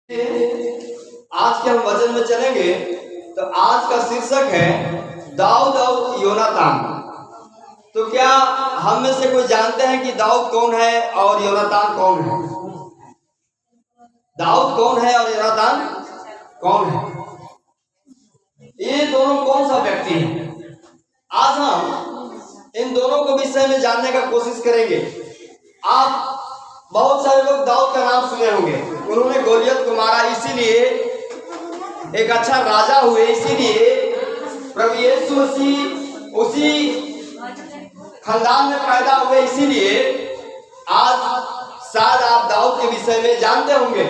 आज के हम वचन में चलेंगे तो आज का शीर्षक है दाऊद और योनातान। तो क्या हम में से कोई जानते हैं कि दाऊद कौन है और योनातान कौन है? दाऊद कौन है और योनातान कौन है? ये दोनों कौन सा व्यक्ति है? आज हम इन दोनों को विषय में जानने का कोशिश करेंगे। आप बहुत सारे लोग दाऊद का नाम सुने होंगे। उन्होंने गोलियत को मारा, इसीलिए एक अच्छा राजा हुए, इसीलिए प्रभु यीशु मसीह उसी खानदान में पैदा हुए, इसीलिए आज शायद आप दाऊद के विषय में जानते होंगे।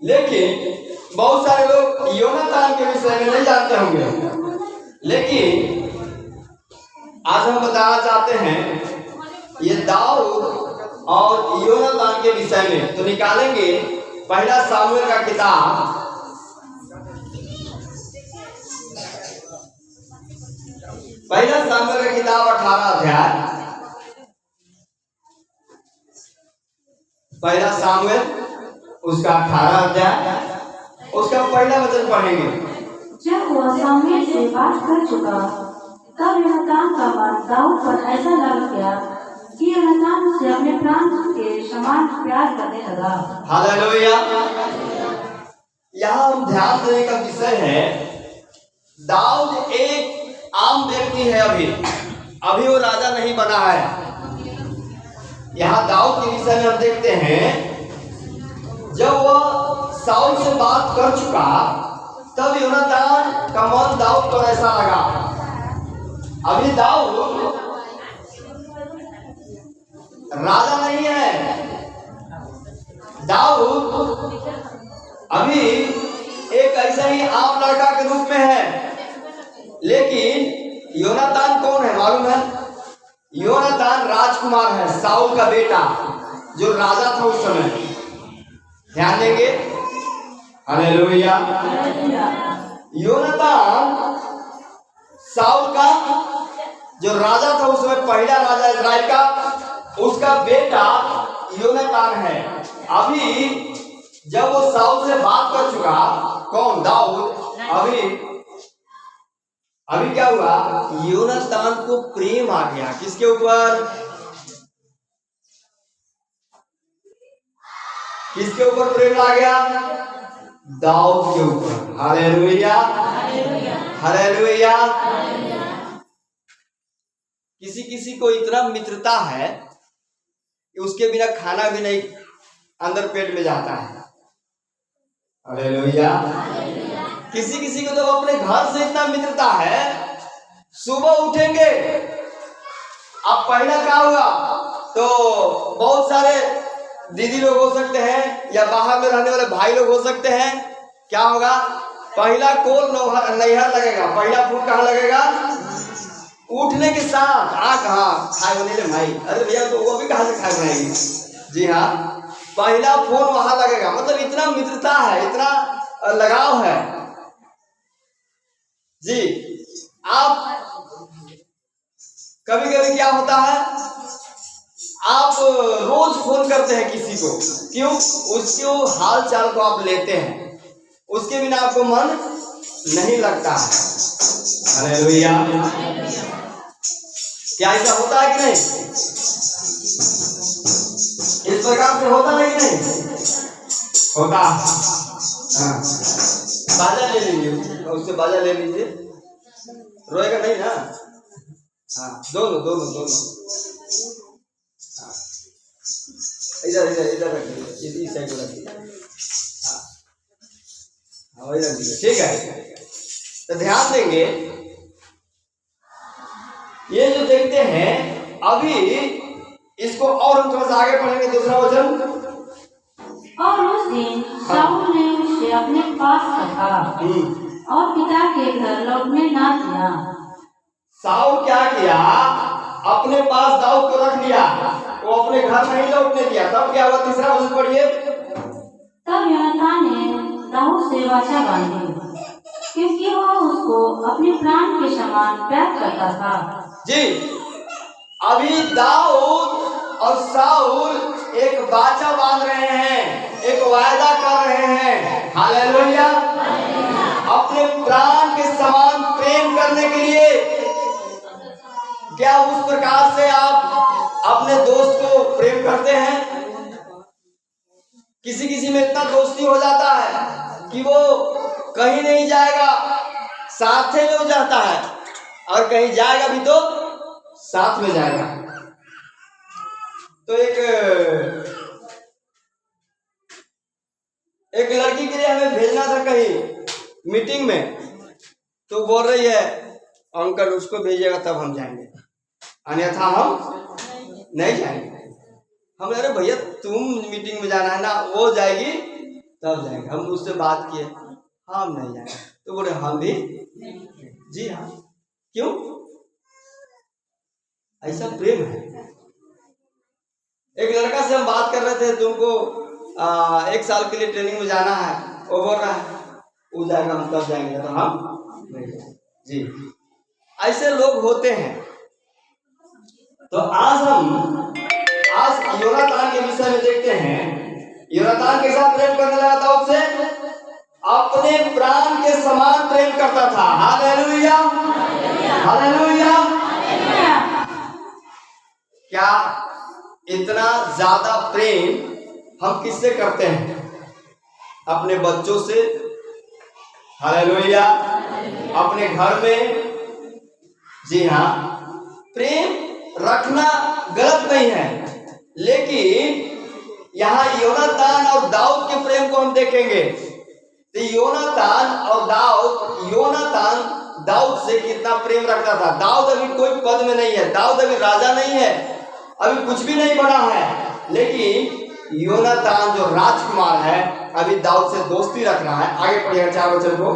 लेकिन बहुत सारे लोग योनातान के विषय में नहीं जानते होंगे। लेकिन आज हम बताना चाहते हैं ये दाऊद और योनातान के विषय में। तो निकालेंगे पहला सामुएल का किताब, पहला सामुएल का किताब 18 अध्याय, पहला सामुएल उसका 18 अध्याय, उसका पहला वचन पढ़ेंगे। जब वह सामुएल से बात कर चुका तब योनातान का मन दाऊद पर ऐसा लग गया कि योनातान उसे अपने प्राण के समान प्यार करने लगा। हालेलुया। यहाँ हम ध्यान देने का विषय है, दाऊद एक आम व्यक्ति है। अभी वो राजा नहीं बना है। यहाँ दाऊद के विषय में हम देखते हैं, जब वह साउल से बात कर चुका तब योनातान का मन दाऊद पर ऐसा लगा। अभी दाऊद राजा नहीं है, दाऊद अभी एक ऐसा ही आम लड़का के रूप में है। लेकिन योनातान कौन है मालूम है? योनातान राजकुमार है, साउल का बेटा, जो राजा था उस समय। ध्यान देंगे। हालेलुया। योनातान साउल का जो राजा था उस समय, पहला राजा इस्राएल का, उसका बेटा योनातान है। अभी जब वो साउल से बात कर चुका, कौन? दाऊद। अभी क्या हुआ? योनातान को प्रेम आ गया। किसके ऊपर? किसके ऊपर प्रेम आ गया? दाऊद के ऊपर। Hallelujah, hallelujah. किसी किसी को इतना मित्रता है कि उसके बिना खाना भी नहीं अंदर पेट में जाता है। हालेलुया। किसी किसी को तो अपने घर से इतना मित्रता है, सुबह उठेंगे, अब पहला क्या हुआ तो बहुत सारे दीदी लोग हो सकते हैं या बाहर में रहने वाले भाई लोग हो सकते हैं। क्या होगा? पहला कोल नैहर लगेगा। पहला फूल कहाँ लगेगा? उठने के साथ। कहाँ खाए होने ले भाई? अरे भैया तो वो भी कहाँ से खाए बनाएगी? जी हाँ, पहला फोन वहां लगेगा। मतलब इतना मित्रता है, इतना लगाव है जी। आप कभी कभी क्या होता है, आप रोज फोन करते हैं किसी को, क्यों? उसके हाल चाल को आप लेते हैं, उसके बिना आपको मन नहीं लगता है। हालेलुया। क्या ऐसा होता है कि नहीं? इस प्रकार से होता है कि नहीं होता? हाँ, बाजा ले लीजिए, उससे बाजा ले लीजिए, रोएगा नहीं ना? हाँ, दोनों दोनों दोनों। हाँ, इधर इधर इधर रखिए, इस साइड रखिए। हाँ, वही रख दीजिए, ठीक है। तो ध्यान देंगे, ये जो देखते हैं अभी, इसको और हम थोड़ा सा आगे पढ़ेंगे। दूसरा वचन। और उस दिन शाऊल ने उसे अपने पास रखा और पिता के घर लौटने ना दिया। शाऊल क्या किया? अपने पास दाऊद को रख लिया, वो अपने घर नहीं लौटने दिया। तब क्या हुआ? तीसरा वचन पढ़िए। तब योनातान ने दाऊद से वाचा बांधी, क्योंकि वह उसको अपने प्राण के समान प्यार करता था। जी, अभी दाऊद और शाऊल एक वाचा बांध रहे हैं, एक वायदा कर रहे हैं। हालेलुया। अपने प्राण के समान प्रेम करने के लिए क्या उस प्रकार से आप अपने दोस्त को प्रेम करते हैं? किसी किसी में इतना दोस्ती हो जाता है कि वो कहीं नहीं जाएगा साथ में हो जाता है, और कहीं जाएगा भी तो साथ में जाएगा। तो एक लड़की के लिए हमें भेजना था कहीं मीटिंग में, तो बोल रही है अंकल उसको भेजिएगा तब हम जाएंगे, अन्यथा हम नहीं जाएंगे। हम अरे भैया तुम मीटिंग में जाना है ना, वो जाएगी तब जाएंगे। हम उससे बात किए, हम नहीं जाएंगे। तो बोले हम भी, जी हाँ। क्यों? ऐसा प्रेम है। एक लड़का से हम बात कर रहे थे, तुमको 1 साल के लिए ट्रेनिंग में जाना है, वो बोल रहा है वो जाएगा हम तब जाएंगे, तो हम नहीं जाएंगे। जी, ऐसे लोग होते हैं। तो आज योनातान के विषय में देखते हैं। योनातान के साथ प्रेम करने लगा था, उससे अपने प्राण के समान प्रेम करता था। Hallelujah, hallelujah. क्या इतना ज्यादा प्रेम हम किससे करते हैं? अपने बच्चों से। हालेलुया। अपने घर में। जी हाँ, प्रेम रखना गलत नहीं है, लेकिन यहाँ योनातान और दाऊद के प्रेम को हम देखेंगे। तो योनातान दाऊद से कितना प्रेम रखता था। दाऊद अभी कोई पद में नहीं है, दाऊद अभी राजा नहीं है, अभी कुछ भी नहीं बना है, लेकिन योनातान जो राजकुमार है अभी दाऊद से दोस्ती रख रहा है। आगे पढ़िएगा 4 वचन को।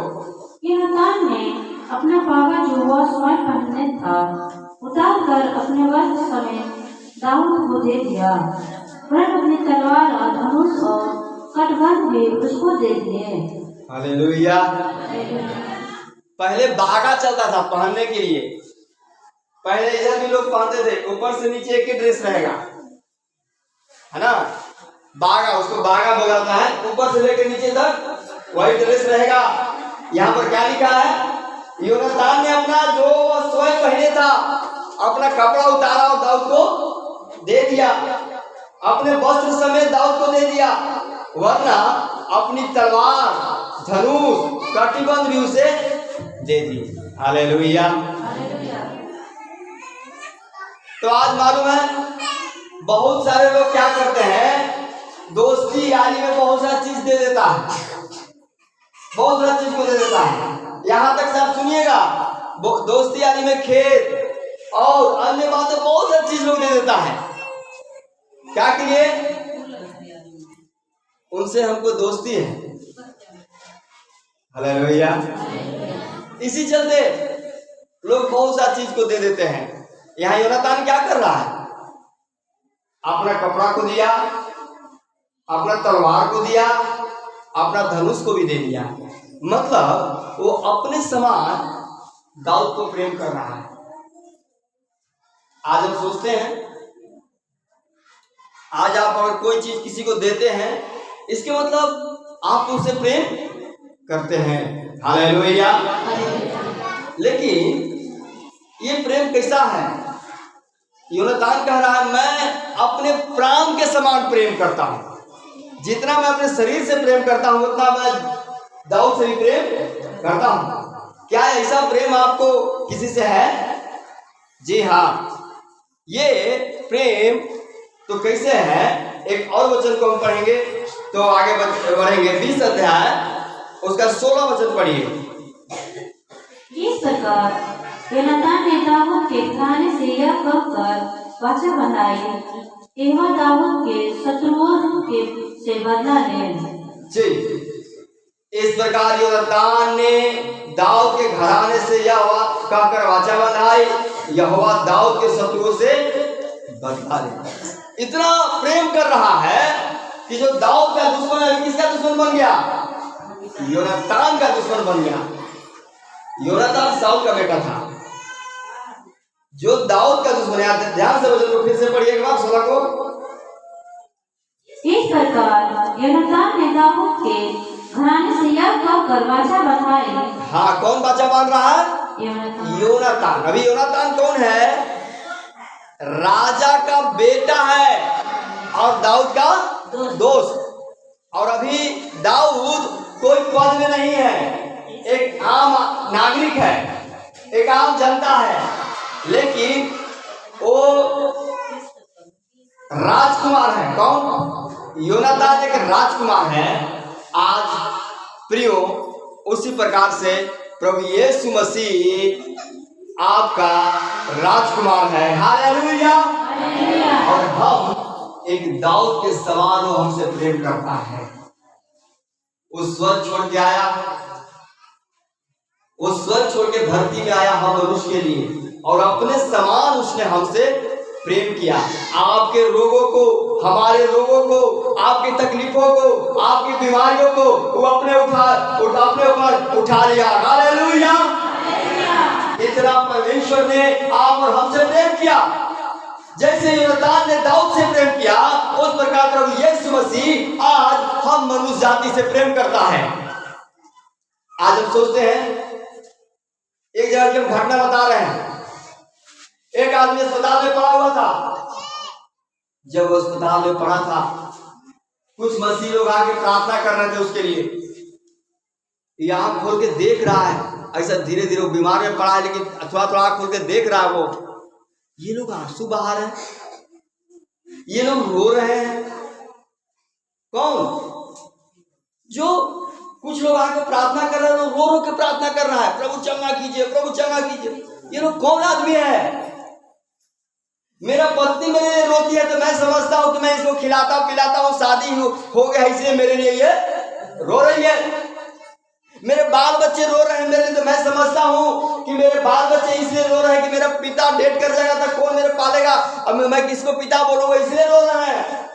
योनातान ने अपना पागा जो वह स्वयं पहनने था उतार कर अपने वस्त्र समेत दाऊद को दे दिया, वह अपनी तलवार और धनुष और कटबंध भी उसको दे दिए। हालेलुया। पहले बागा चलता था पहनने के लिए। पहले इधर भी लोग पहनते थे, ऊपर से नीचे एक ही ड्रेस रहेगा, है ना। बागा, उसको बागा बोला जाता है, ऊपर से लेकर नीचे तक वही ड्रेस रहेगा। यहाँ पर क्या लिखा है? योनातान ने अपना जो स्वयं पहने था अपना कपड़ा उतारा और दाऊद को दे दिया, अपने वस्त्र समेत दाऊद को दे दिया, वरना अपनी तलवार, धनुष, कटिबंध भी उसे दे दी। हालेलुया। तो आज मालूम है बहुत सारे लोग क्या करते हैं, दोस्ती यारी में बहुत सारा चीज दे देता है, बहुत सारा चीज को दे देता है। यहाँ तक सब सुनिएगा, दोस्ती यारी में खेत और अन्य बातें बहुत सारी चीज लोग दे देता है। क्या के लिए? उनसे हमको दोस्ती है। हालेलुया। इसी चलते लोग बहुत सा चीज को दे देते हैं। यहाँ योनातान क्या कर रहा है? अपना कपड़ा को दिया, अपना तलवार को दिया, अपना धनुष को भी दे दिया। मतलब वो अपने समान दाऊद को प्रेम कर रहा है। आज हम सोचते हैं, आज आप अगर कोई चीज किसी को देते हैं, इसके मतलब आप उनसे प्रेम करते हैं। हालेलुया। लेकिन ये प्रेम कैसा है? योनातान कह रहा है मैं अपने प्राण के समान प्रेम करता हूं। जितना मैं अपने शरीर से प्रेम करता हूं उतना मैं दाऊद से भी प्रेम करता हूं। क्या ऐसा प्रेम आपको किसी से है? जी हाँ, ये प्रेम तो कैसे है? एक और वचन को हम पढ़ेंगे तो आगे बढ़ेंगे। 20 अध्याय उसका 16 वचन पढ़िए। इस प्रकार योनातान ने दाऊद के घराने से यह कहकर वाचा बनाई, एवं दाऊद के शत्रुओं के से बदला ले। जी, इस प्रकार योनातान ने दाऊद के घराने से यह कहकर वाचा बनाई, यहोवा दाऊद के शत्रुओं से बदला ले। इतना प्रेम कर रहा है कि जो दाऊद का दुश्मन है, किसका दुश्मन बन गया? योनातान का दुश्मन बन गया। योनातान साउल का बेटा था, जो दाऊद का दुश्मन है। ध्यान से वचन को फिर से पढ़िए एक बार 16 को। इस प्रकार योनातान ने दाऊद के घराने से यह कहकर वाचा बंधाई। हाँ, कौन वाचा बांध रहा है? योनातान। योनातान। अभी योनातान कौन है? राजा का बेटा है और दाऊद का दोस्त। और अभी दाऊद कोई पद में नहीं है, एक आम नागरिक है, एक आम जनता है, लेकिन वो राजकुमार है। कौन? योनातान एक राजकुमार है। आज प्रियो, उसी प्रकार से प्रभु यीशु मसीह आपका राजकुमार है। हालेलुया। और हम एक दाऊद के समान वो हमसे प्रेम करता है। वो स्वर्ग छोड़ के आया, वो स्वर्ग छोड़ के धरती में आया हम मनुष्य के लिए, और अपने समान उसने हमसे प्रेम किया। आपके रोगों को, हमारे रोगों को, आपकी तकलीफों को, आपकी बीमारियों को वो अपने ऊपर उठा लिया। हालेलुया। इतना परमेश्वर ने आप और हमसे प्रेम किया। जैसे योनातान ने दाऊद से प्रेम किया, उस प्रकार प्रभु यीशु मसीह आज हम मनुष्य जाति से प्रेम करता है। आज हम सोचते हैं, एक जगह की हम घटना बता रहे हैं। एक आदमी अस्पताल में पड़ा हुआ था। जब वो अस्पताल में पड़ा था, कुछ मसीह लोग आके प्रार्थना कर रहे थे उसके लिए। ये आंख खोल के देख रहा है, ऐसा धीरे धीरे वो बीमार में पड़ा है, लेकिन थोड़ा थोड़ा आंख खोल के देख रहा है। वो ये लोग आंसू बहा रहे हैं, ये लोग रो रहे हैं। कौन? जो कुछ लोग आके प्रार्थना कर रहे हैं, रो रो के प्रार्थना कर रहा है, प्रभु चंगा कीजिए, प्रभु चंगा कीजिए। ये लोग कौन आदमी है? मेरा पत्नी मेरे लिए रोती है तो मैं समझता हूँ कि मैं इसको खिलाता पिलाता हूँ, शादी हो गया इसलिए मेरे लिए ये रो रही है। मेरे बाल बच्चे रो रहे हैं मेरे लिए, तो मैं समझता हूँ कि मेरे बाल बच्चे इसलिए रो रहे हैं कि मेरा पिता डेथ कर जाएगा तो कौन मेरे पालेगा, अब मैं किसको पिता बोलूंगा, इसलिए रो रहे हैं।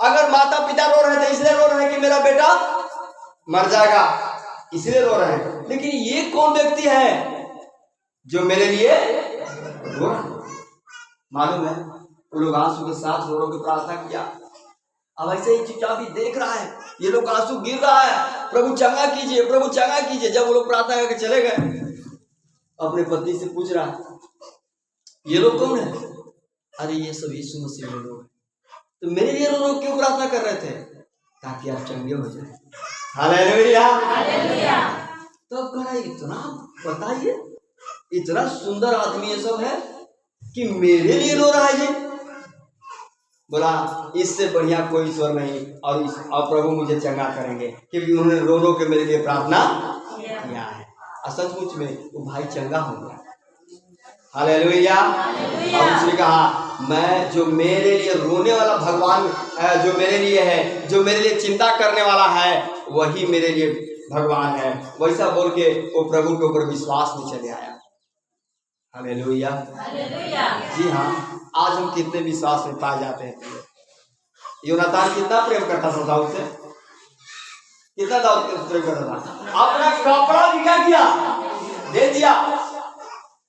अगर माता पिता रो रहे हैं तो इसलिए रो रहे हैं कि मेरा बेटा मर जाएगा, इसलिए रो रहे हैं। लेकिन ये कौन व्यक्ति है जो मेरे लिए रो रहा है? मालूम है, वो लोग आंसू के साथ रो रो के प्रार्थना किया। अब ऐसे ही चुपचाप ही देख रहा है, ये लोग आंसू गिर रहा है, प्रभु चंगा कीजिए, प्रभु चंगा कीजिए। जब वो लोग प्रार्थना करके चले गए, अपने पत्नी से पूछ रहा है, ये लोग कौन है? अरे ये सब यीशु मसीह लोग। तो मेरे लिए लोग क्यों प्रार्थना कर रहे थे? ताकि आप चंगे हो जाए। हालेलुया। तो कहा, इतना बताइए, इतना सुंदर आदमी ये सब है कि मेरे लिए रो रहा है। ये बोला, इससे बढ़िया कोई ईश्वर नहीं, और प्रभु मुझे चंगा करेंगे, क्योंकि उन्होंने रो रो के मेरे लिए प्रार्थना किया है। और सचमुच में वो भाई चंगा हो गया। हालेलुया। और उसने कहा, मैं जो मेरे लिए रोने वाला भगवान जो मेरे लिए है, जो मेरे लिए चिंता करने वाला है, वही मेरे लिए भगवान है। वैसा बोल के वो प्रभु के ऊपर विश्वास में चले आया। हालेलुया। जी हाँ, आज हम कितने विश्वास में पाए जाते हैं। योनातान कितना प्रेम करता था दाऊद से, कितना दाऊद से प्रेम करता था। अपना कपड़ा भी क्या किया, दे दिया।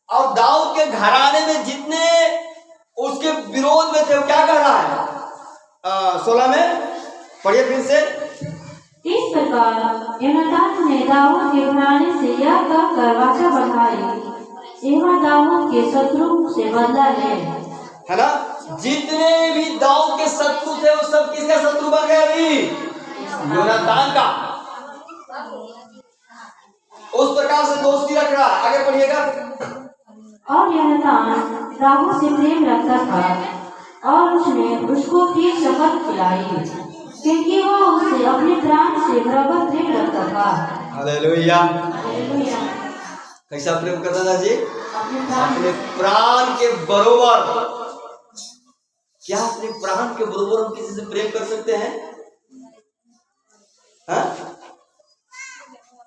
और दाऊद के घराने में जितने उसके विरोध में थे, वो क्या कह रहा है 16 में, पढ़िए फिर से। इस प्रकार योनातान ने दाऊद के घराने से यह कहकर वाचा बंधाई, एवं दाऊद के शत्रु से बदला ले। है ना, जितने भी दाऊद के शत्रु थे वो सब किसका शत्रु बन गए? अभी योनातान का। उस प्रकार से दोस्ती रख रहा है। आगे पढ़िएगा। और योनातान दाऊद से प्रेम रखता था, और उसने उसको फिर शपथ खिलाई, क्योंकि वह उससे अपने प्राण से बराबर प्रेम रखता था। हालेलुया। कैसा प्रेम करता था जी? अपने प्राण के बरोबर। क्या अपने प्राण के बरोबर हम किसी से प्रेम कर सकते हैं? हा?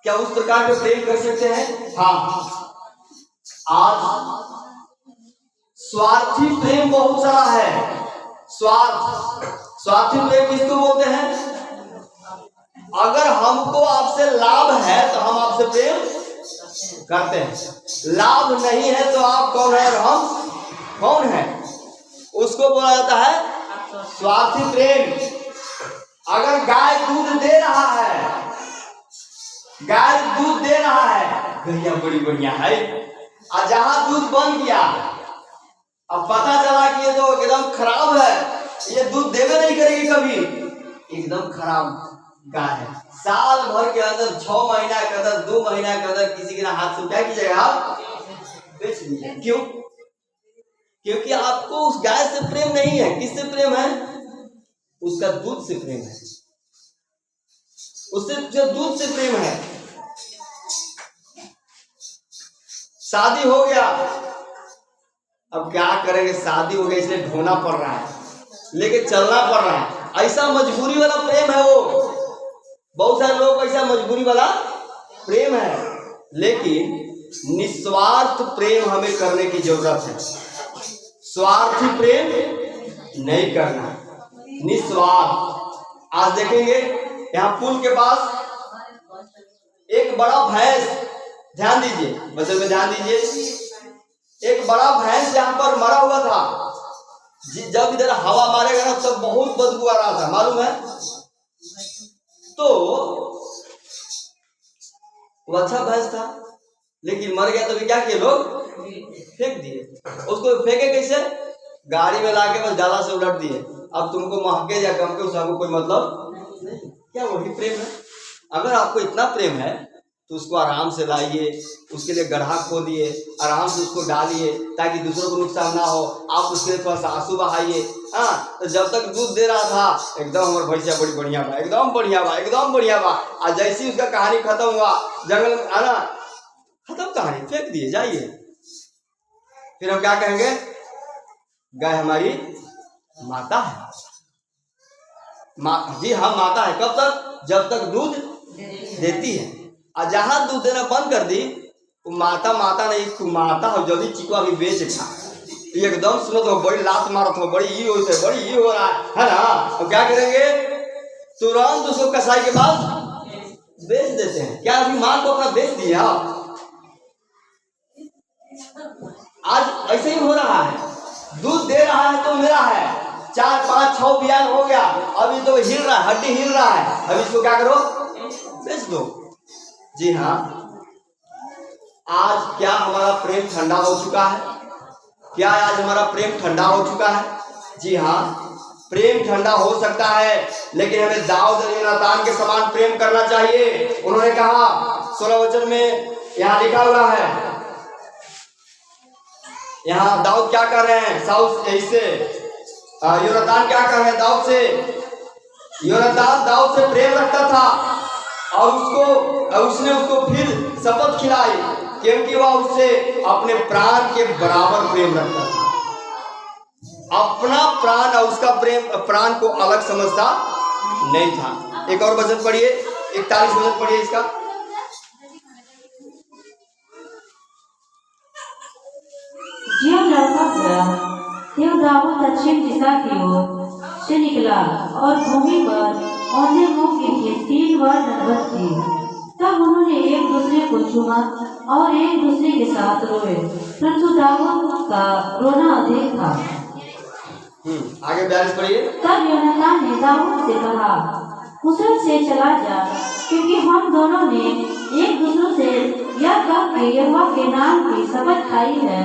क्या उस प्रकार के प्रेम कर सकते हैं? हाँ। आज स्वार्थी प्रेम बहुत सारा है। स्वार्थी प्रेम किसको बोलते हैं? अगर हमको आपसे लाभ है तो हम आपसे प्रेम करते हैं, लाभ नहीं है तो आप कौन है और हम कौन है, उसको बोला जाता है स्वार्थी प्रेम। अगर गाय दूध दे रहा है, गाय दूध दे रहा है, गैया बड़ी बढ़िया है, और जहां दूध बंद किया, अब पता चला कि ये तो एकदम खराब है, ये दूध देवे नहीं करेगी कभी, एकदम खराब गाय है, साल भर के अंदर 6 महीना के अंदर 2 महीना के अंदर किसी के हाथ से क्या कीजिएगा, आप बेच दीजिए। क्यों? क्योंकि आपको उस गाय से प्रेम नहीं है। किससे प्रेम है? उसका दूध से प्रेम है, उससे जो दूध से प्रेम है। शादी हो गया, अब क्या करेंगे, शादी हो गई इसलिए ढोना पड़ रहा है, लेके चलना पड़ रहा है, ऐसा मजबूरी वाला प्रेम है वो। बहुत सारे लोगों को ऐसा मजबूरी वाला प्रेम है, लेकिन निस्वार्थ प्रेम हमें करने की जरूरत है। स्वार्थी प्रेम नहीं करना, निस्वार्थ। आज देखेंगे यहाँ पुल के पास एक बड़ा भैंस, ध्यान दीजिए बच्चों में, ध्यान दीजिए, एक बड़ा भैंस यहाँ पर मरा हुआ था। जब इधर हवा मारेगा ना तब बहुत बदबू आ रहा था, मालूम है। तो वो अच्छा भैंस था, लेकिन मर गया, तो भी क्या किए लोग, फेंक दिए। उसको फेंके कैसे? गाड़ी में लाके बस डाला से उलट दिए। अब तुमको महके या गम के उसको कोई मतलब नहीं। क्या वही प्रेम है? अगर आपको इतना प्रेम है तो उसको आराम से लाइए, उसके लिए गड्ढा खोदिए, आराम से उसको डालिए ताकि दूसरों को नुकसान ना हो। आप उसके लिए थोड़ा सा आंसू बहाइए। हाँ, तो जब तक दूध दे रहा था एकदम हमारे भैंसिया बड़ी बढ़िया बा, एकदम बढ़िया बा, एकदम बढ़िया बा। और जैसी उसका कहानी खत्म हुआ, जंगल में आना, खत्म कहानी, फेंक दिए, जाइए। फिर हम क्या कहेंगे? गाय हमारी माता है। जी हाँ, माता है। कब तक? जब तक दूध देती है। और जहां दूध देना बंद कर दी, वो माता माता नहीं, तू माता हो, जल्दी चिकवा भी बेच खा। एकदम सुनो तो बड़ी लात मारत हो, बड़ी ये होती है, बड़ी ये हो रहा है ना। तो क्या करेंगे? तुरंत उसको कसाई के पास बेच देते हैं। क्या अभी मां को अपना बेच दिया? आज ऐसे ही हो रहा है। दूध दे रहा है तो मेरा है, 4, 5, 6 बयान हो गया, अभी तो हिल रहा है, हड्डी हिल रहा है, अभी इसको क्या करो? बेच दो। जी हाँ, आज क्या हमारा प्रेम ठंडा हो चुका है? क्या आज हमारा प्रेम ठंडा हो चुका है? जी हाँ, प्रेम ठंडा हो सकता है, लेकिन हमें दाऊद और योनातान के समान प्रेम करना चाहिए। उन्होंने कहा 16 वचन में, यहाँ लिखा हुआ है, यहाँ दाऊद क्या कर रहे हैं साउल से, योनातान क्या कर रहे हैं दाऊद से। योनातान दाऊद से प्रेम रखता था और उसने उसको फिर शपथ खिलाई, क्योंकि वह उससे अपने प्राण के बराबर प्रेम रखता था। अपना प्राण और उसका प्रेम, प्राण को अलग समझता नहीं था। एक और वचन पढ़िए, 41 वचन पढ़िए इसका। ज्यों लड़का गया, त्यों दाऊद दक्षिण दिशा की ओर से निकला और भूमि पर औंधे मुंह के 3 बार दंडवत की। तब उन्होंने एक दूसरे को चूमा और एक दूसरे के साथ रोए, परंतु दाऊद का रोना अधिक था। आगे 42 पढ़िए। तब योनातान ने दाऊद से कहा, कुशल से चला जा, क्योंकि हम दोनों ने एक दूसरे से यह कह के यहोवा के नाम की शपथ खाई है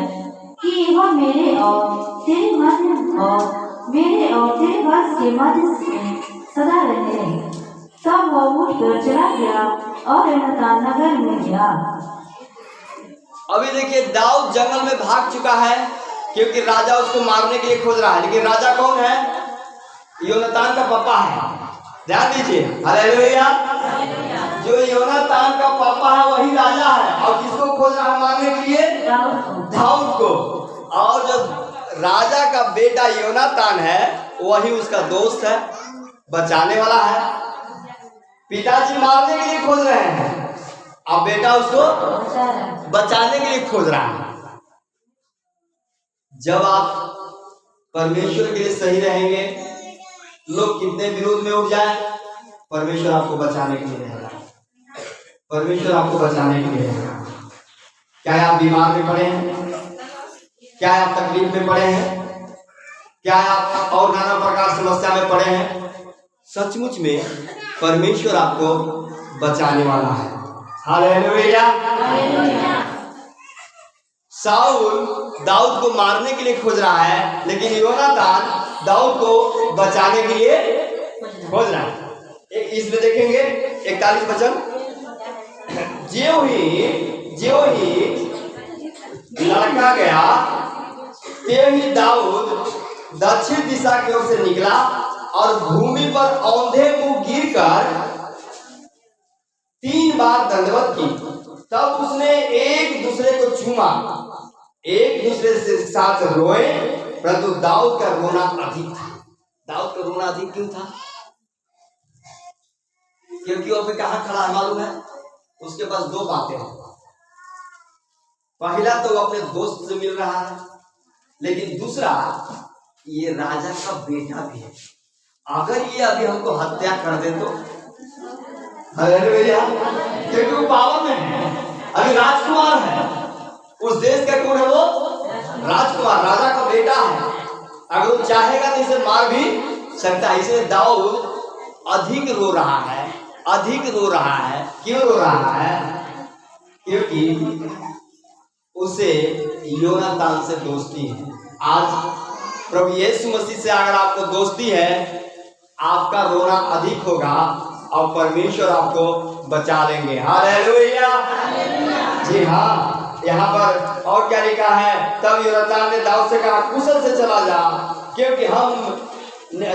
कि यह मेरे और तेरे मध्य और मेरे और तेरे वंश के मध्य में सदा रहे। तब वह उठकर चला गया और योनातान नगर में गया। अभी देखिए, दाऊद जंगल में भाग चुका है क्योंकि राजा उसको मारने के लिए खोज रहा है। लेकिन राजा कौन है? योनातान का पापा है। ध्यान दीजिए, हालेलुया। जो योनातान का पापा है वही राजा है, और किसको खोज रहा है मारने के लिए? दाऊद को। और जो राजा का बेटा योनातान है वही उसका दोस्त है, बचाने वाला है। पिताजी मारने के लिए खोज रहे हैं, अब बेटा उसको बचाने के लिए खोज रहा है। जब आप परमेश्वर के लिए सही रहेंगे, लोग कितने विरोध में उठ जाए, परमेश्वर आपको बचाने के लिए रहेगा। परमेश्वर आपको बचाने के लिए रहेगा। क्या आप बीमार में पड़े हैं? क्या आप तकलीफ में पड़े हैं? क्या आप और नाना प्रकार समस्या में पड़े हैं? सचमुच में परमेश्वर आपको बचाने वाला है। हालेलुया। साउल दाऊद को मारने के लिए खोज रहा है, लेकिन योनातान दाऊद को बचाने के लिए खोज रहा है। इसमें देखेंगे 41 वचन, ज्यों ही लड़का गया त्यों ही दाऊद दक्षिण दिशा की ओर से निकला और भूमि पर औंधे मुंह गिरकर 3 बार दंडवत की। तब उसने एक दूसरे को चूमा, एक दूसरे से साथ रोए, परंतु दाऊद का रोना अधिक था। दाऊद का रोना अधिक क्यों था? क्योंकि वो कहाँ खड़ा है मालूम है? उसके पास 2 बातें हैं। पहला तो वो अपने दोस्त से मिल रहा है, लेकिन दूसरा ये राजा का बेटा भी है। अगर ये अभी हमको हत्या कर दे तो, अरे भैया, क्योंकि वो पावर में है, अभी राजकुमार है, उस देश का कौन है वो? राजकुमार, राजा का बेटा है। अगर वो चाहेगा तो इसे मार भी सकता है। इसलिए दाऊद अधिक रो रहा है, अधिक रो रहा है। क्यों रो रहा है? क्योंकि उसे योनातान से दोस्ती है। आज प्रभु यीशु मसीह से अगर आपको दोस्ती है, आपका रोना अधिक होगा और परमेश्वर आपको बचा लेंगे। हालेलुया। जी हाँ, यहाँ पर और क्या लिखा है? तब योनातान ने दाऊद से कहा, कुशल से चला जा, क्योंकि हम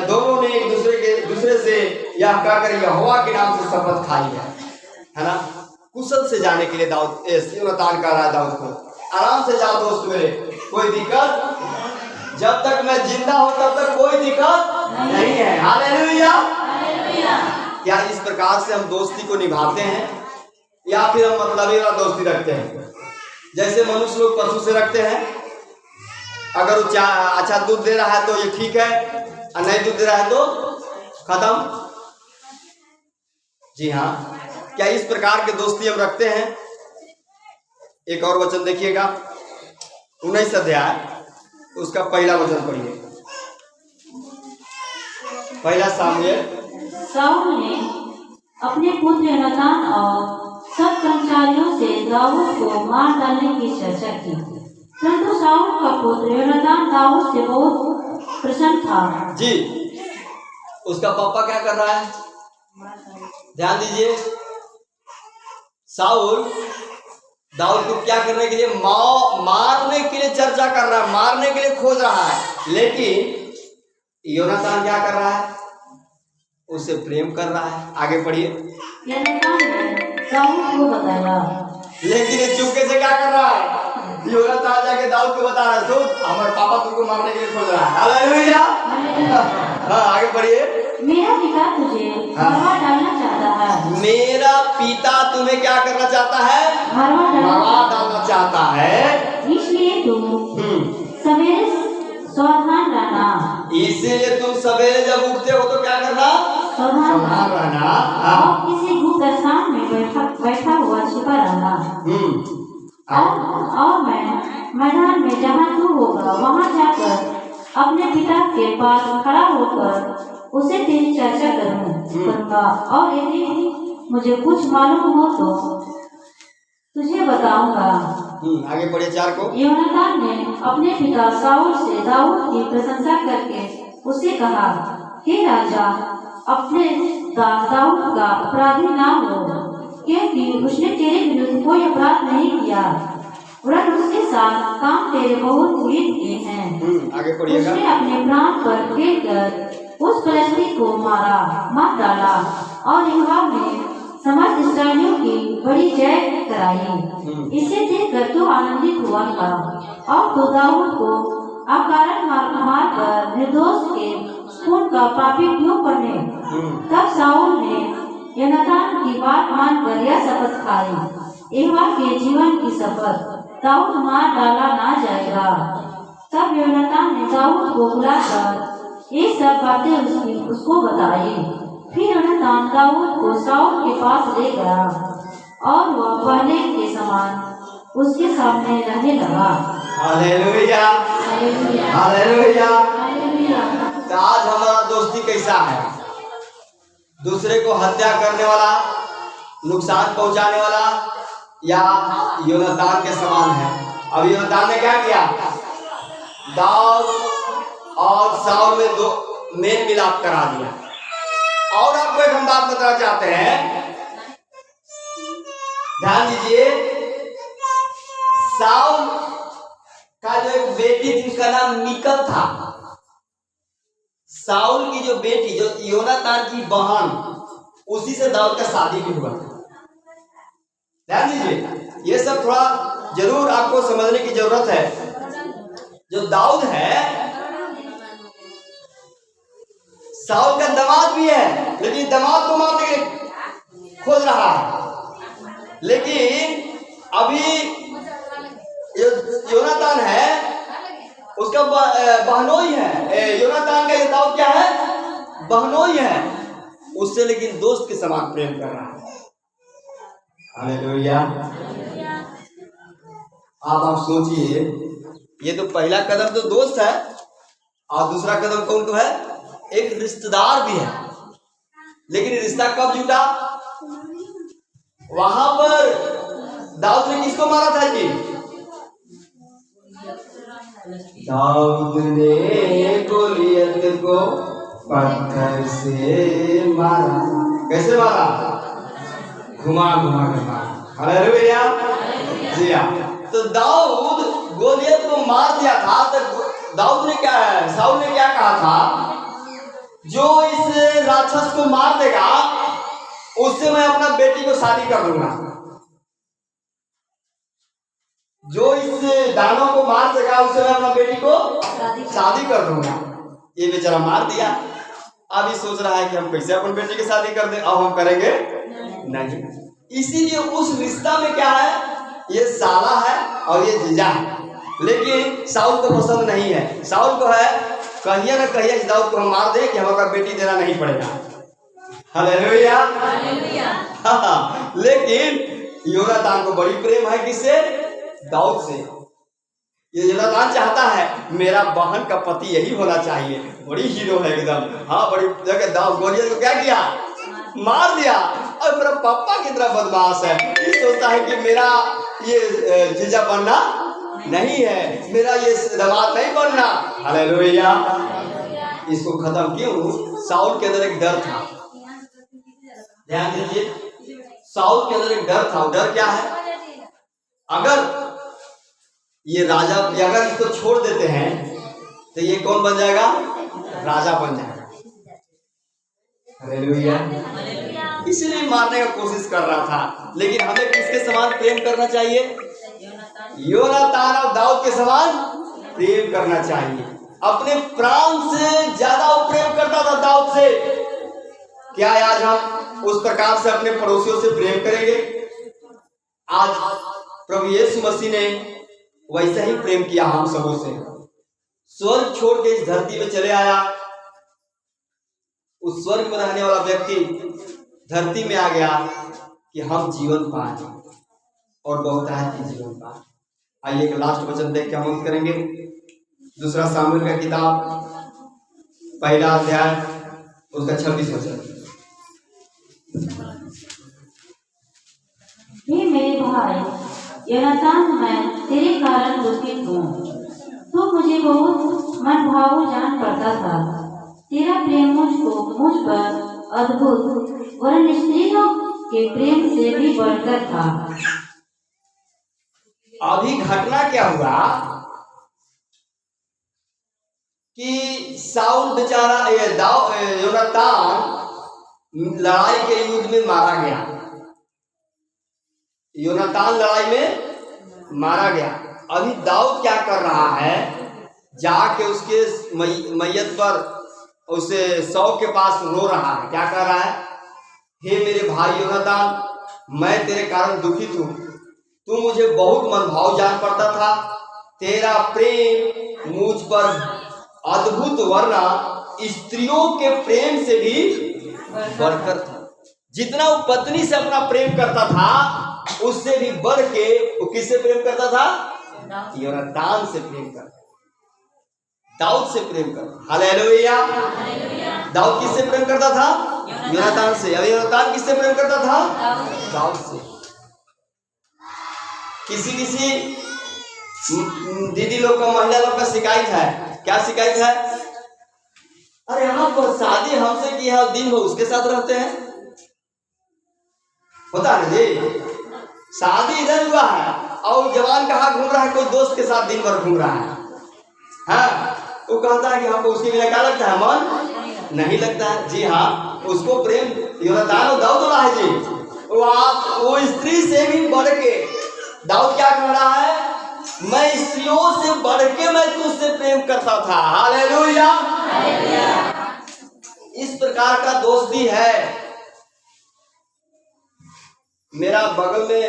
दोनों ने एक दूसरे से यह कहकर यहोवा के नाम से शपथ खाई है ना। कुशल से जाने के लिए दाऊद योनातान कह रहा है दाऊद को, आराम से जाओ दोस्त मेरे, कोई दिक्कत, जब तक मैं जिंदा हूं तब तक कोई दिक्कत नहीं है। हालेलुया। क्या इस प्रकार से हम दोस्ती को निभाते हैं, या फिर हम मतलबी वाला दोस्ती रखते हैं? जैसे मनुष्य लोग पशु से रखते हैं, अगर वो अच्छा दूध दे रहा है तो ये ठीक है, और नहीं दूध दे रहा है तो खत्म। जी हाँ, क्या इस प्रकार की दोस्ती हम रखते हैं? एक और वचन देखिएगा, 19 अध्याय, उसका पहला वचन पढ़िए। पहला सामुएल। साउल ने अपने पुत्र योनातान और सब कर्मचारियों से दाऊद को मार डालने की चर्चा की, परंतु साउल का पुत्र योनातान दाऊद से बहुत प्रसन्न था। जी, उसका पापा क्या कर रहा है? ध्यान दीजिए, साउल दाऊद को क्या करने के लिए? मारने के लिए चर्चा कर रहा है, मारने के लिए खोज रहा है। लेकिन योनातान क्या कर रहा है? उसे प्रेम कर रहा है। आगे पढ़िए। योनातान ने दाऊद को बताया, लेकिन ये चुपके से क्या कर रहा है? योनातान जाके दाऊद को बता रहा है, तो हमारे पापा तुमको मारने के लिए खोज रहा है। हालेलुया। हाँ, आगे पढ़िए। मेरा पिता तुझे मरवा डालना चाहता है। मेरा पिता तुम्हें क्या करना चाहता है? मरवा डालना चाहता है। इसलिए तुम सवेरे सावधान रहना। इसीलिए तुम सवेरे जब उठते हो तो क्या करना? सावधान रहना। और किसी गुप्त स्थान में बैठा हुआ छिपा रहना। और मैं मैदान में जहाँ तू होगा वहाँ जाकर अपने पिता के पास खड़ा होकर उसे तेरी चर्चा करूँगा, और यदि मुझे कुछ मालूम हो तो तुझे बताऊंगा। आगे बढ़े 4 को। योनातान ने अपने पिता साउल से दाऊद की प्रशंसा करके उसे कहा, हे राजा, अपने दास दाऊद का अपराधी ना हो, क्योंकि उसने तेरे विरुद्ध कोई अपराध नहीं किया, वरन उसके साथ काम तेरे बहुत हित के हैं। आगे पढ़िएगा। उसने अपने प्राण पर फेंक कर उस फलस्ती को मार डाला, और यहोवा ने समस्त इस्राएलियों की बड़ी जय कराई। इसे देखकर तू आनंदित हुआ था, और तो दाऊद को अकारण मार कर निर्दोष के खून का पापी क्यों बने? तब साउल ने योनातान की बात मानकर यह शपथ खाई, यहोवा के जीवन की शपथ, दाऊद मार डाला ना जाएगा। तब योनातान ने दाऊद को बुलाकर ये सब बातें उसको बताई। फिर योनातान दाऊद को साउल के पास ले गया, और वह पहले के समान उसके सामने रहने लगा। Hallelujah, hallelujah. हालेलुया। तो आज हमारा दोस्ती कैसा है? दूसरे को हत्या करने वाला, नुकसान पहुंचाने वाला, या योनातान के समान है। अब योनातान ने क्या किया? दाऊद और साउल में दो मेल मिलाप करा दिया। और आपको एक हम बात बताना चाहते हैं, ध्यान दीजिए। साउल का जो एक बेटी थी उसका नाम मिकल था। साउल की जो बेटी, जो योनातान की बहन, उसी से दाऊद का शादी भी हुआ। ध्यान दीजिए, ये सब थोड़ा जरूर आपको समझने की जरूरत है। जो दाऊद है साउल का दामाद भी है, लेकिन दामाद को मारने के लिए खोज रहा है। लेकिन अभी योनातान है, उसका बहनोई है। योनातान का ये दाऊद क्या है? बहनोई है उससे, लेकिन दोस्त के समान प्रेम कर रहा है। हालेलुया। आप सोचिए, ये तो पहला कदम तो दोस्त है, और दूसरा कदम कौन तो है? एक रिश्तेदार भी है। लेकिन रिश्ता कब जुटा? वहां पर दाऊद ने किसको मारा था जी? दाऊद ने गोलियत को पत्थर से मारा। कैसे मारा? घुमा घुमा के मारा। हालेलुया। जी हाँ, तो दाऊद गोलियत को मार दिया था। तो दाऊद ने क्या है, साउल ने क्या कहा था? जो इस राक्षस को मार देगा उससे मैं अपना बेटी को शादी कर दूंगा। जो इस दानव को मार देगा उससे मैं अपना बेटी को शादी कर दूंगा। ये बेचारा मार दिया। अब ये सोच रहा है कि हम कैसे अपनी बेटी की शादी कर दें। अब हम करेंगे नहीं। इसीलिए उस रिश्ता में क्या है? ये साला है और ये जीजा है। लेकिन साउल को पसंद नहीं है। साउल को है कहिए ना कहिए इस दाऊद को हम मार दें कि हम अपना बेटी देना नहीं पड़ेगा। हालेलुया। लेकिन योनातान को बड़ी प्रेम है किससे? दाऊद से। ये योनातान चाहता है मेरा बहन का पति यही होना चाहिए। बड़ी हीरो है एकदम। हाँ, बड़ी जगह दाऊद गोलियत को क्या किया? मार दिया। और मेरा पापा की तरह बदमाश है, ये सोचता है कि मेरा ये जीजा बनना नहीं है, मेरा ये दामाद नहीं बनना। हालेलुया। इसको खत्म क्यों? साउल के अंदर एक डर था। ध्यान दीजिए, साउल के अंदर एक डर था। डर क्या है? अगर ये राजा, अगर इसको छोड़ देते हैं तो ये कौन बन जाएगा? राजा बन जाएगा। हालेलुया। इसलिए मारने का कोशिश कर रहा था। लेकिन हमें किसके समान प्रेम करना चाहिए? योनातान और दाऊद के समान प्रेम करना चाहिए। अपने प्राण से ज्यादा वो प्रेम करता था दाऊद से। क्या आज हम उस प्रकार से अपने पड़ोसियों से प्रेम करेंगे? आज प्रभु यीशु मसीह ने वैसा ही प्रेम किया हम सबों से। स्वर्ग छोड़ के इस धरती में चले आया। उस स्वर्ग में रहने वाला व्यक्ति धरती में आ गया कि हम जीवन पाए और बहुतायत की जीवन पाए। आइए एक लास्ट वचन देख के हम अंत करेंगे। दूसरा सामुएल का किताब पहला अध्याय उसका 26 वचन। हे मेरे भाई योनातान, मैं तेरे कारण दुखित हूँ। तो मुझे बहुत मनभावु जान पड़ता था। तेरा प्रेम मुझ पर अद्भुत वरन स्त्रियों के प्रेम से भी बढ़कर था। अभी घटना क्या हुआ कि साउल बेचारा योनातान लड़ाई के युद्ध में मारा गया। योनातान लड़ाई में मारा गया। अभी दाऊद क्या कर रहा है? जाके उसके मैयत पर उसे शव के पास रो रहा है। क्या कर रहा है? हे मेरे भाई योनातान, मैं तेरे कारण दुखित हूँ। तू मुझे बहुत मनभाव जान पड़ता था। तेरा प्रेम मुझ पर अद्भुत वरना स्त्रियों के प्रेम से भी बढ़कर था। जितना वो पत्नी से अपना प्रेम करता था उससे भी बढ़ के वो किससे प्रेम करता था? योनातान से प्रेम करता। दाऊद से प्रेम कर। हालेलुया। दाऊद किससे प्रेम करता था? योनातान से। अब योनातान किससे प्रेम करता था? दाऊद से। किसी किसी दीदी लोग का, महिला लोग का शिकायत है। क्या शिकायत है? अरे आप शादी हमसे की है, दिन भर उसके साथ रहते हैं। होता है जी, शादी इधर हुआ है और जवान कहाँ घूम रहा है? कोई दोस्त के साथ दिन भर घूम रहा है। हाँ, वो कहता है कि हमको उसके बिना क्या लगता है? मन नहीं लगता है। जी हाँ, उसको प्रेम योनातान और दाऊद हो रहा है जी। वो स्त्री से भी बढ़ के दाऊद क्या कह रहा है? मैं स्त्रियों से बढ़ के मैं तुझसे प्रेम करता था। हालेलुया। इस प्रकार का दोस्ती है। मेरा बगल में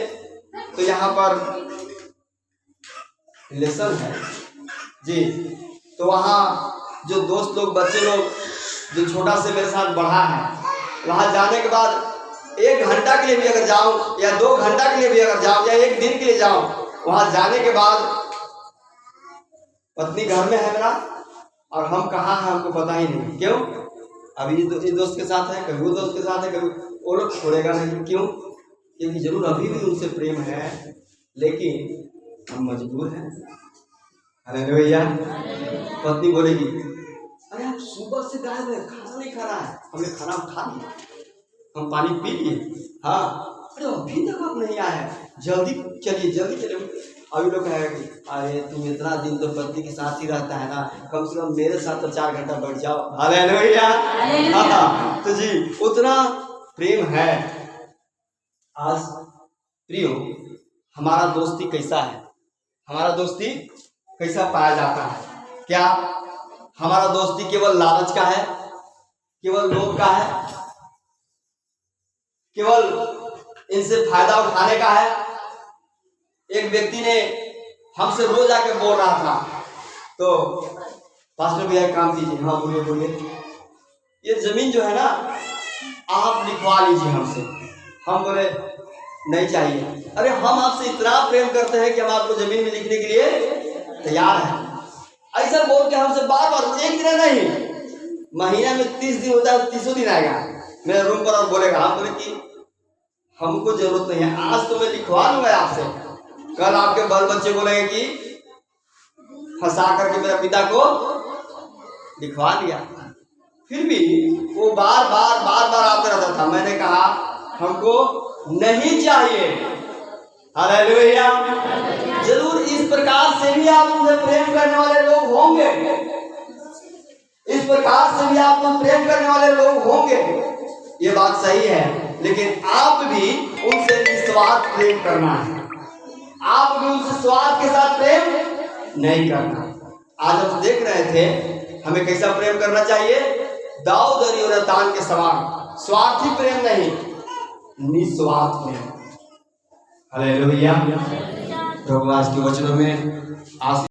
तो यहाँ पर लेसन है जी, तो वहाँ जो दोस्त लोग, बच्चे लोग जो छोटा से मेरे साथ बढ़ा है, वहाँ जाने के बाद 1 घंटा के लिए भी अगर जाऊँ या 2 घंटा के लिए भी अगर जाऊँ या 1 दिन के लिए जाऊँ, वहाँ जाने के बाद पत्नी घर में है मेरा और हम कहाँ हैं हमको पता ही नहीं। क्यों? अभी इस दोस्त के साथ है, कभी वो दोस्त के साथ है, कभी वो लोग छोड़ेगा नहीं। क्यों? क्योंकि जरूर अभी भी उनसे प्रेम है, लेकिन हम मजबूर हैं। हालेलुया। पत्नी बोलेगी, अरे आप सुबह से गायब है, खाना नहीं खा रहा है। हमने खाना खा लिया, हम पानी पी लिए। हाँ, अरे अभी तक आप नहीं आए हैं, जल्दी चलिए, जल्दी चलिए। अभी लोग कहेगा कि अरे तुम इतना दिन तो पत्नी के साथ ही रहता है ना, कम से कम मेरे साथ तो 4 घंटा बैठ जाओ। हालेलुया। हाँ, तो जी उतना प्रेम है। आज प्रियो, हमारा दोस्ती कैसा है? हमारा दोस्ती कैसा पाया जाता है? क्या हमारा दोस्ती केवल लालच का है? केवल लोभ का है? केवल इनसे फायदा उठाने का है? एक व्यक्ति ने हमसे रोज आके बोल रहा था, तो पास्टर भैया काम कीजिए। हाँ बोलिए बोलिए। ये जमीन जो है ना, आप लिखवा लीजिए हमसे। हम बोले नहीं चाहिए। अरे हम आपसे इतना प्रेम करते हैं कि हम आपको जमीन में लिखने के लिए तैयार हैं। ऐसा बोल के हमसे बार बार, एक दिन नहीं, महीना में 30 दिन होता है, 30 दिन आएगा मेरे रूम पर और बोलेगा। हम बोले कि हमको जरूरत नहीं है, आज तो मैं लिखवा लूंगा आपसे, कल आपके बाल बच्चे बोलेंगे कि फंसा करके मेरा पिता को लिखवा दिया। फिर भी वो बार बार आता रहता था। मैंने कहा हमको नहीं चाहिए। हालेलुया। जरूर इस प्रकार से भी आप मुझे प्रेम करने वाले लोग होंगे, इस प्रकार से भी आप मुझे प्रेम करने वाले लोग होंगे, ये बात सही है। लेकिन आप भी उनसे निस्वार्थ प्रेम करना है। आप भी उनसे स्वार्थ के साथ प्रेम नहीं करना। आज हम देख रहे थे हमें कैसा प्रेम करना चाहिए? दाऊद और योनातान के समान स्वार्थी प्रेम नहीं, निस्वार्थ प्रेम। हालेलुया। प्रभु आज के वचनों में